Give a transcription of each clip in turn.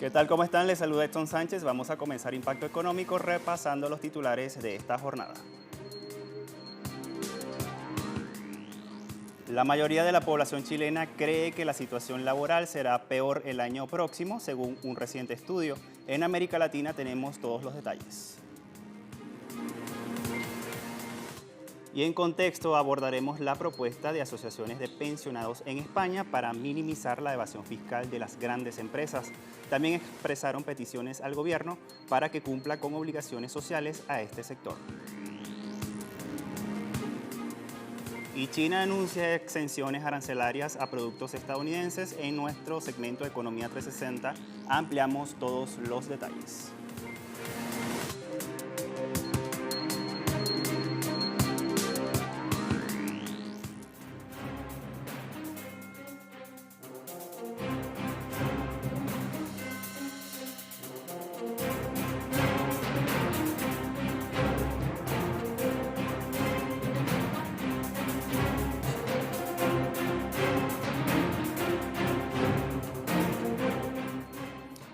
¿Qué tal? ¿Cómo están? Les saluda Edson Sánchez. Vamos a comenzar Impacto Económico repasando los titulares de esta jornada. La mayoría de la población chilena cree que la situación laboral será peor el año próximo, según un reciente estudio. En América Latina tenemos todos los detalles. Y en contexto abordaremos la propuesta de asociaciones de pensionados en España para minimizar la evasión fiscal de las grandes empresas. También expresaron peticiones al gobierno para que cumpla con obligaciones sociales a este sector. Y China anuncia exenciones arancelarias a productos estadounidenses. En nuestro segmento Economía 360 ampliamos todos los detalles.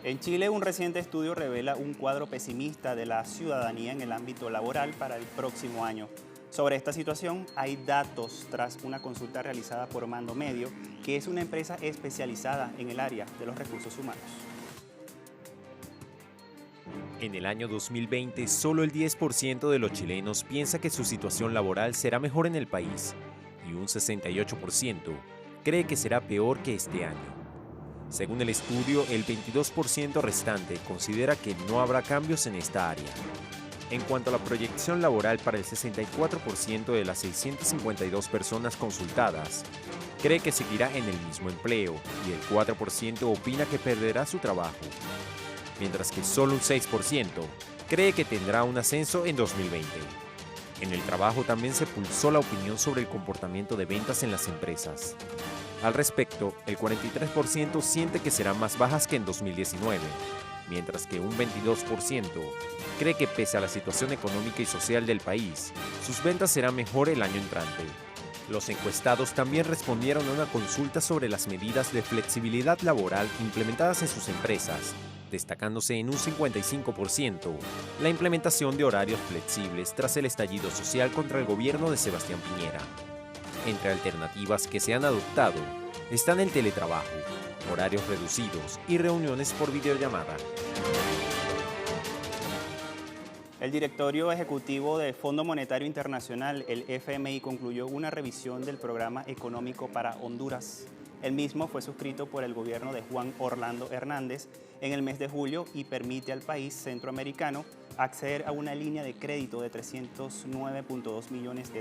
En Chile, un reciente estudio revela un cuadro pesimista de la ciudadanía en el ámbito laboral para el próximo año. Sobre esta situación, hay datos tras una consulta realizada por Mando Medio, que es una empresa especializada en el área de los recursos humanos. En el año 2020, solo el 10% de los chilenos piensa que su situación laboral será mejor en el país y un 68% cree que será peor que este año. Según el estudio, el 22% restante considera que no habrá cambios en esta área. En cuanto a la proyección laboral para el 64% de las 652 personas consultadas, cree que seguirá en el mismo empleo y el 4% opina que perderá su trabajo, mientras que solo un 6% cree que tendrá un ascenso en 2020. En el trabajo también se pulsó la opinión sobre el comportamiento de ventas en las empresas. Al respecto, el 43% siente que serán más bajas que en 2019, mientras que un 22% cree que pese a la situación económica y social del país, sus ventas serán mejor el año entrante. Los encuestados también respondieron a una consulta sobre las medidas de flexibilidad laboral implementadas en sus empresas, destacándose en un 55% la implementación de horarios flexibles tras el estallido social contra el gobierno de Sebastián Piñera. Entre alternativas que se han adoptado están el teletrabajo, horarios reducidos y reuniones por videollamada. El directorio ejecutivo del Fondo Monetario Internacional, el FMI, concluyó una revisión del programa económico para Honduras. El mismo fue suscrito por el gobierno de Juan Orlando Hernández en el mes de julio y permite al país centroamericano acceder a una línea de crédito de $309.2 millones.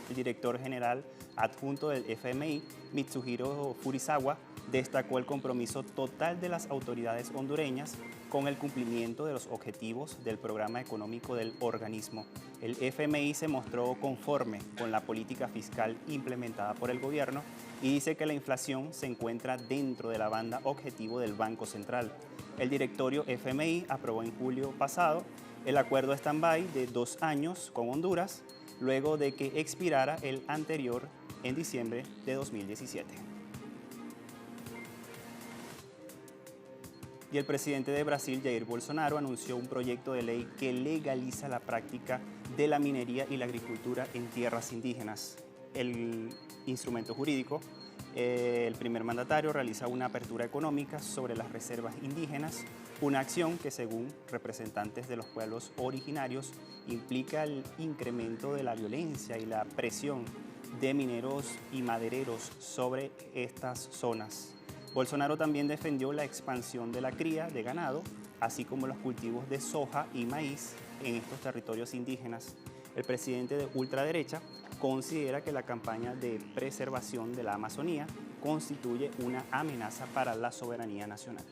El director general adjunto del FMI, Mitsuhiro Furusawa, destacó el compromiso total de las autoridades hondureñas con el cumplimiento de los objetivos del programa económico del organismo. El FMI se mostró conforme con la política fiscal implementada por el gobierno y dice que la inflación se encuentra dentro de la banda objetivo del Banco Central. El directorio FMI aprobó en julio pasado el acuerdo stand-by de 2 años con Honduras, luego de que expirara el anterior en diciembre de 2017. Y el presidente de Brasil, Jair Bolsonaro, anunció un proyecto de ley que legaliza la práctica de la minería y la agricultura en tierras indígenas. El instrumento jurídico, el primer mandatario realiza una apertura económica sobre las reservas indígenas, una acción que, según representantes de los pueblos originarios, implica el incremento de la violencia y la presión de mineros y madereros sobre estas zonas. Bolsonaro también defendió la expansión de la cría de ganado, así como los cultivos de soja y maíz en estos territorios indígenas. El presidente de ultraderecha considera que la campaña de preservación de la Amazonía constituye una amenaza para la soberanía nacional.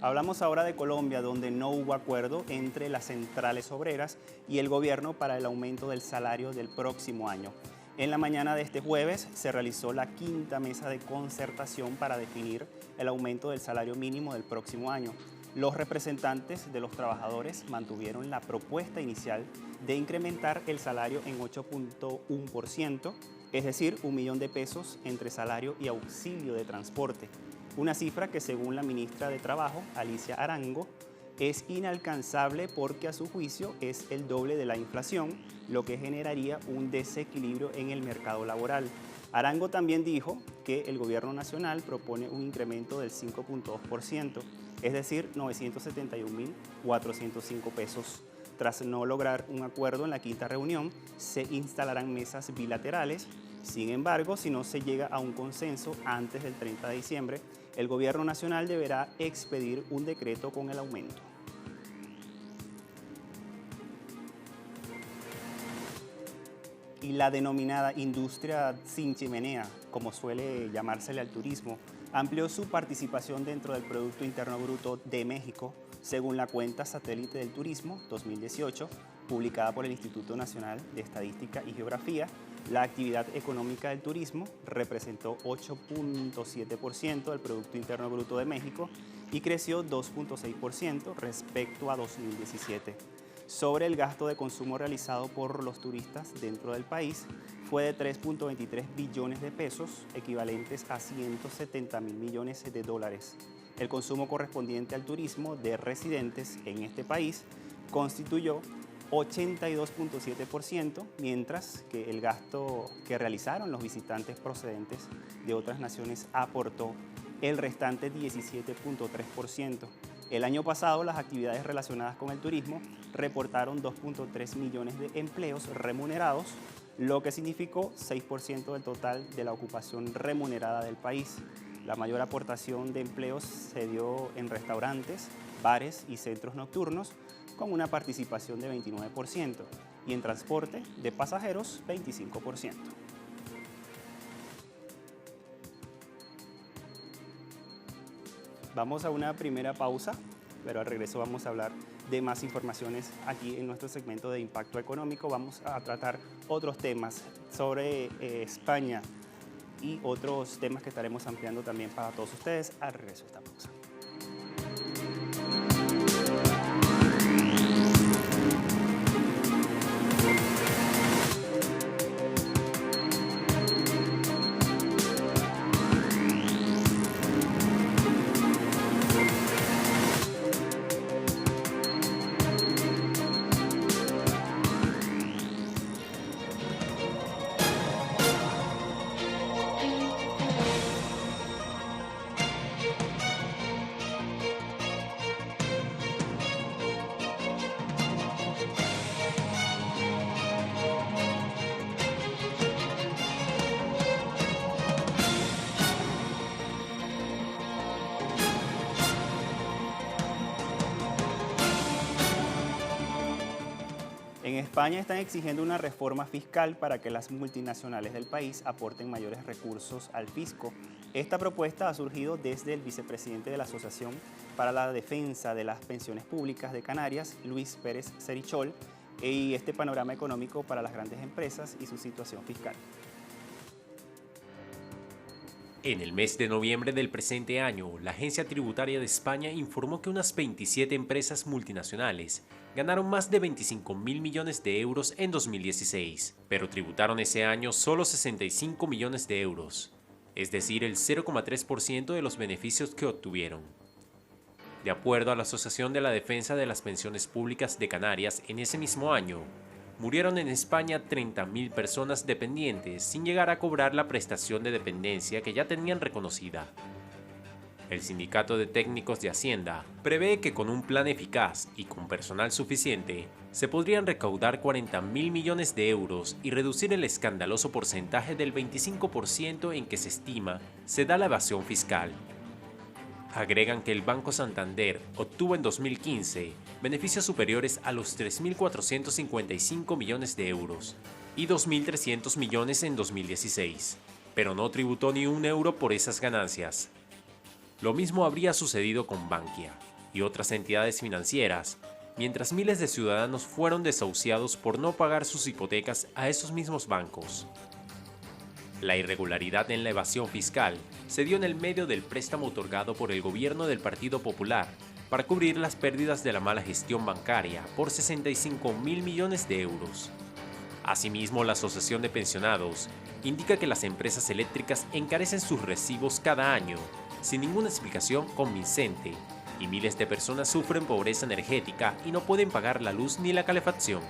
Hablamos ahora de Colombia, donde no hubo acuerdo entre las centrales obreras y el gobierno para el aumento del salario del próximo año. En la mañana de este jueves se realizó la quinta mesa de concertación para definir el aumento del salario mínimo del próximo año. Los representantes de los trabajadores mantuvieron la propuesta inicial de incrementar el salario en 8.1%, es decir, 1 millón de pesos entre salario y auxilio de transporte. Una cifra que, según la ministra de Trabajo, Alicia Arango, es inalcanzable porque a su juicio es el doble de la inflación, lo que generaría un desequilibrio en el mercado laboral. Arango también dijo que el gobierno nacional propone un incremento del 5.2%, es decir, 971.405 pesos. Tras no lograr un acuerdo en la quinta reunión, se instalarán mesas bilaterales. Sin embargo, si no se llega a un consenso antes del 30 de diciembre, el gobierno nacional deberá expedir un decreto con el aumento. Y la denominada industria sin chimenea, como suele llamársele al turismo, amplió su participación dentro del Producto Interno Bruto de México, según la cuenta Satélite del Turismo 2018, publicada por el Instituto Nacional de Estadística y Geografía. La actividad económica del turismo representó 8.7% del Producto Interno Bruto de México y creció 2.6% respecto a 2017. Sobre el gasto de consumo realizado por los turistas dentro del país, fue de 3.23 billones de pesos, equivalentes a 170.000 millones de dólares. El consumo correspondiente al turismo de residentes en este país constituyó 82.7%, mientras que el gasto que realizaron los visitantes procedentes de otras naciones aportó el restante 17.3%. El año pasado, las actividades relacionadas con el turismo reportaron 2.3 millones de empleos remunerados, lo que significó 6% del total de la ocupación remunerada del país. La mayor aportación de empleos se dio en restaurantes, bares y centros nocturnos, con una participación de 29%, y en transporte de pasajeros, 25%. Vamos a una primera pausa, pero al regreso vamos a hablar de más informaciones aquí en nuestro segmento de Impacto Económico. Vamos a tratar otros temas sobre España y otros temas que estaremos ampliando también para todos ustedes al regreso de esta pausa. En España están exigiendo una reforma fiscal para que las multinacionales del país aporten mayores recursos al fisco. Esta propuesta ha surgido desde el vicepresidente de la Asociación para la Defensa de las Pensiones Públicas de Canarias, Luis Pérez Cerichol, y este panorama económico para las grandes empresas y su situación fiscal. En el mes de noviembre del presente año, la Agencia Tributaria de España informó que unas 27 empresas multinacionales ganaron más de 25.000 millones de euros en 2016, pero tributaron ese año solo 65 millones de euros, es decir, el 0,3% de los beneficios que obtuvieron. De acuerdo a la Asociación de la Defensa de las Pensiones Públicas de Canarias, en ese mismo año, murieron en España 30.000 personas dependientes sin llegar a cobrar la prestación de dependencia que ya tenían reconocida. El Sindicato de Técnicos de Hacienda prevé que con un plan eficaz y con personal suficiente se podrían recaudar 40.000 millones de euros y reducir el escandaloso porcentaje del 25% en que se estima se da la evasión fiscal. Agregan que el Banco Santander obtuvo en 2015 beneficios superiores a los 3.455 millones de euros y 2.300 millones en 2016, pero no tributó ni un euro por esas ganancias. Lo mismo habría sucedido con Bankia y otras entidades financieras, mientras miles de ciudadanos fueron desahuciados por no pagar sus hipotecas a esos mismos bancos. La irregularidad en la evasión fiscal se dio en el medio del préstamo otorgado por el gobierno del Partido Popular para cubrir las pérdidas de la mala gestión bancaria por 65.000 millones de euros. Asimismo, la Asociación de Pensionados indica que las empresas eléctricas encarecen sus recibos cada año, sin ninguna explicación convincente, y miles de personas sufren pobreza energética y no pueden pagar la luz ni la calefacción.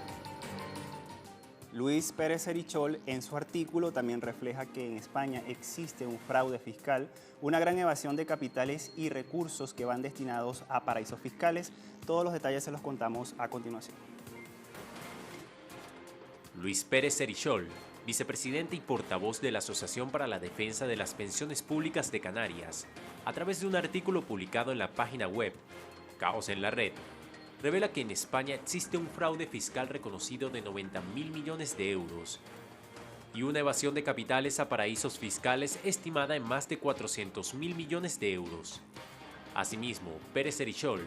Luis Pérez Erichol en su artículo también refleja que en España existe un fraude fiscal, una gran evasión de capitales y recursos que van destinados a paraísos fiscales. Todos los detalles se los contamos a continuación. Luis Pérez Erichol, vicepresidente y portavoz de la Asociación para la Defensa de las Pensiones Públicas de Canarias, a través de un artículo publicado en la página web Caos en la Red, revela que en España existe un fraude fiscal reconocido de 90.000 millones de euros y una evasión de capitales a paraísos fiscales estimada en más de 400.000 millones de euros. Asimismo, Pérez Erichol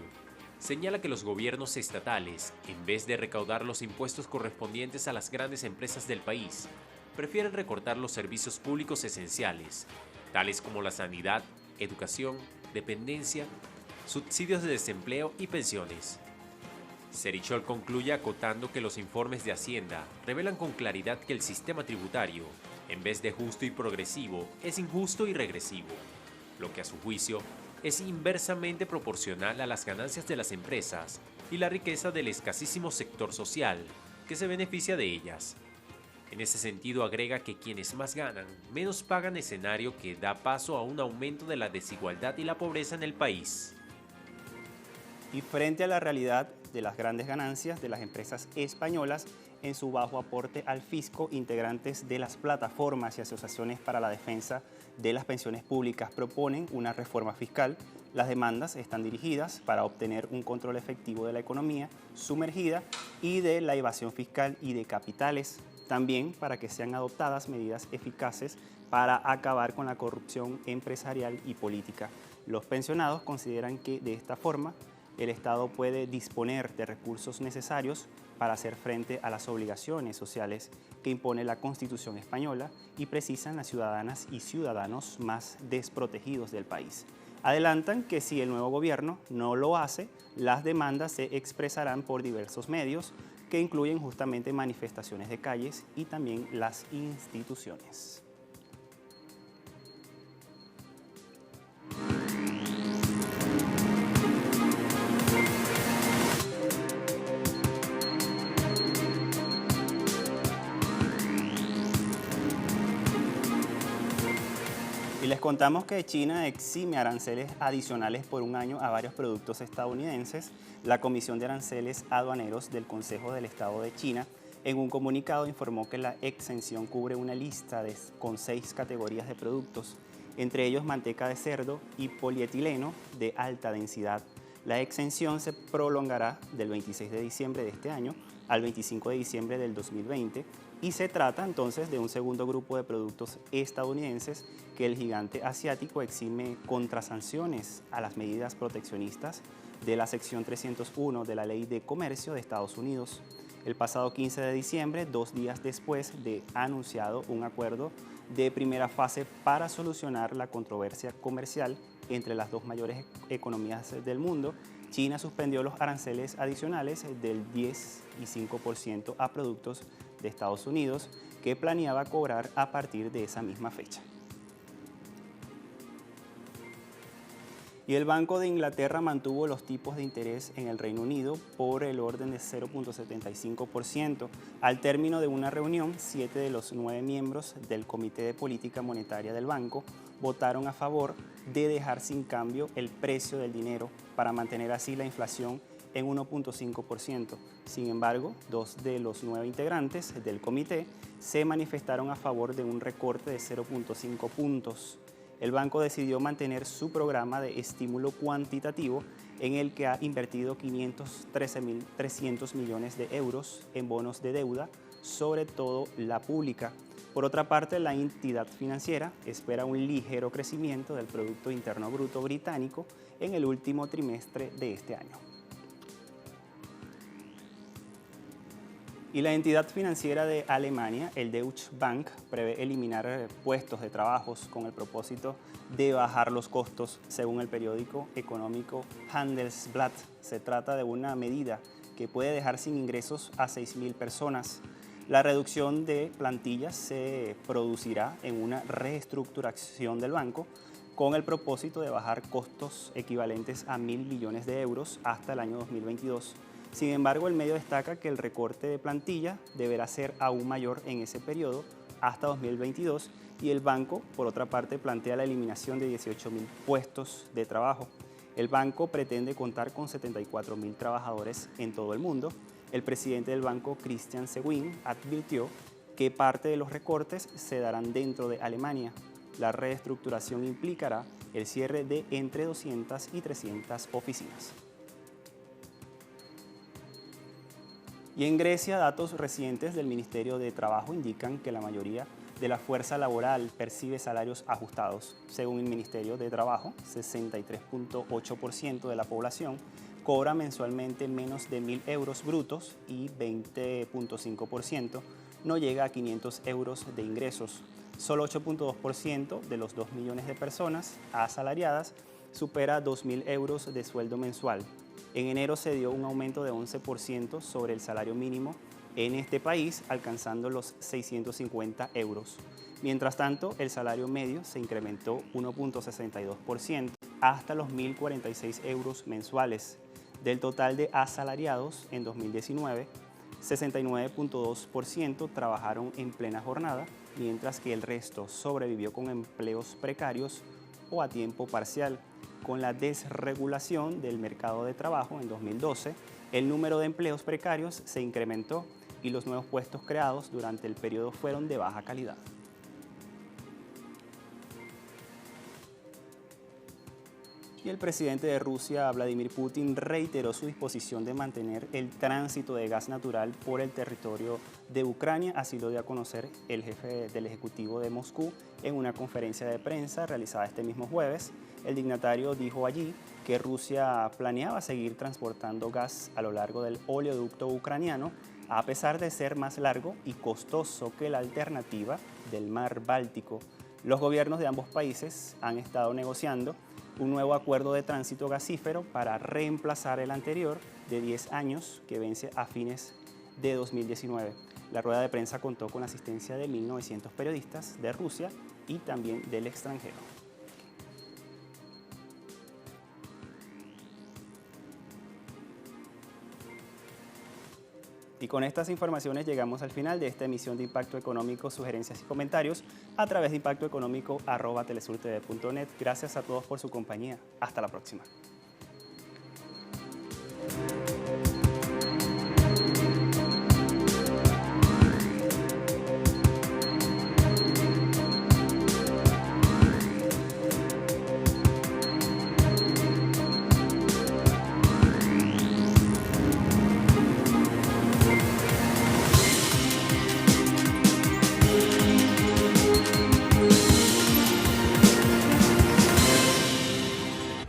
señala que los gobiernos estatales, en vez de recaudar los impuestos correspondientes a las grandes empresas del país, prefieren recortar los servicios públicos esenciales, tales como la sanidad, educación, dependencia, subsidios de desempleo y pensiones. Erichol concluye acotando que los informes de Hacienda revelan con claridad que el sistema tributario, en vez de justo y progresivo, es injusto y regresivo, lo que a su juicio es inversamente proporcional a las ganancias de las empresas y la riqueza del escasísimo sector social que se beneficia de ellas. En ese sentido agrega que quienes más ganan, menos pagan, escenario que da paso a un aumento de la desigualdad y la pobreza en el país. Y frente a la realidad de las grandes ganancias de las empresas españolas en su bajo aporte al fisco, integrantes de las plataformas y asociaciones para la defensa de las pensiones públicas proponen una reforma fiscal. Las demandas están dirigidas para obtener un control efectivo de la economía sumergida y de la evasión fiscal y de capitales. También para que sean adoptadas medidas eficaces para acabar con la corrupción empresarial y política. Los pensionados consideran que de esta forma el Estado puede disponer de recursos necesarios para hacer frente a las obligaciones sociales que impone la Constitución española y precisan las ciudadanas y ciudadanos más desprotegidos del país. Adelantan que si el nuevo gobierno no lo hace, las demandas se expresarán por diversos medios que incluyen justamente manifestaciones de calles y también las instituciones. Y les contamos que China exime aranceles adicionales por un año a varios productos estadounidenses. La Comisión de Aranceles Aduaneros del Consejo del Estado de China, en un comunicado, informó que la exención cubre una lista con 6 categorías de productos, entre ellos manteca de cerdo y polietileno de alta densidad. La exención se prolongará del 26 de diciembre de este año al 25 de diciembre del 2020 y se trata entonces de un segundo grupo de productos estadounidenses que el gigante asiático exime contra sanciones a las medidas proteccionistas de la sección 301 de la Ley de Comercio de Estados Unidos. El pasado 15 de diciembre, 2 días después de anunciado un acuerdo de primera fase para solucionar la controversia comercial entre las dos mayores economías del mundo, China suspendió los aranceles adicionales del 10 y 5% a productos de Estados Unidos que planeaba cobrar a partir de esa misma fecha. Y el Banco de Inglaterra mantuvo los tipos de interés en el Reino Unido por el orden de 0.75%. Al término de una reunión, 7 de los 9 miembros del Comité de Política Monetaria del banco votaron a favor de dejar sin cambio el precio del dinero para mantener así la inflación en 1.5%. Sin embargo, 2 de los 9 integrantes del comité se manifestaron a favor de un recorte de 0.5 puntos. El banco decidió mantener su programa de estímulo cuantitativo en el que ha invertido 513.300 millones de euros en bonos de deuda, sobre todo la pública. Por otra parte, la entidad financiera espera un ligero crecimiento del Producto Interno Bruto británico en el último trimestre de este año. Y la entidad financiera de Alemania, el Deutsche Bank, prevé eliminar puestos de trabajo con el propósito de bajar los costos, según el periódico económico Handelsblatt. Se trata de una medida que puede dejar sin ingresos a 6.000 personas. La reducción de plantillas se producirá en una reestructuración del banco con el propósito de bajar costos equivalentes a 1.000 millones de euros hasta el año 2022. Sin embargo, el medio destaca que el recorte de plantilla deberá ser aún mayor en ese periodo hasta 2022 y el banco, por otra parte, plantea la eliminación de 18.000 puestos de trabajo. El banco pretende contar con 74.000 trabajadores en todo el mundo. El presidente del banco, Christian Sewing, advirtió que parte de los recortes se darán dentro de Alemania. La reestructuración implicará el cierre de entre 200 y 300 oficinas. Y en Grecia, datos recientes del Ministerio de Trabajo indican que la mayoría de la fuerza laboral percibe salarios ajustados. Según el Ministerio de Trabajo, 63.8% de la población cobra mensualmente menos de 1.000 euros brutos y 20.5% no llega a 500 euros de ingresos. Solo 8.2% de los 2 millones de personas asalariadas supera 2.000 euros de sueldo mensual. En enero se dio un aumento de 11% sobre el salario mínimo en este país, alcanzando los 650 euros. Mientras tanto, el salario medio se incrementó 1.62% hasta los 1.046 euros mensuales. Del total de asalariados en 2019, 69.2% trabajaron en plena jornada, mientras que el resto sobrevivió con empleos precarios o a tiempo parcial. Con la desregulación del mercado de trabajo en 2012, el número de empleos precarios se incrementó y los nuevos puestos creados durante el periodo fueron de baja calidad. Y el presidente de Rusia, Vladimir Putin, reiteró su disposición de mantener el tránsito de gas natural por el territorio de Ucrania. Así lo dio a conocer el jefe del Ejecutivo de Moscú en una conferencia de prensa realizada este mismo jueves. El dignatario dijo allí que Rusia planeaba seguir transportando gas a lo largo del oleoducto ucraniano, a pesar de ser más largo y costoso que la alternativa del mar Báltico. Los gobiernos de ambos países han estado negociando un nuevo acuerdo de tránsito gasífero para reemplazar el anterior de 10 años que vence a fines de 2019. La rueda de prensa contó con la asistencia de 1.900 periodistas de Rusia y también del extranjero. Y con estas informaciones llegamos al final de esta emisión de Impacto Económico. Sugerencias y comentarios a través de impactoeconómico@telesurtv.net. Gracias a todos por su compañía. Hasta la próxima.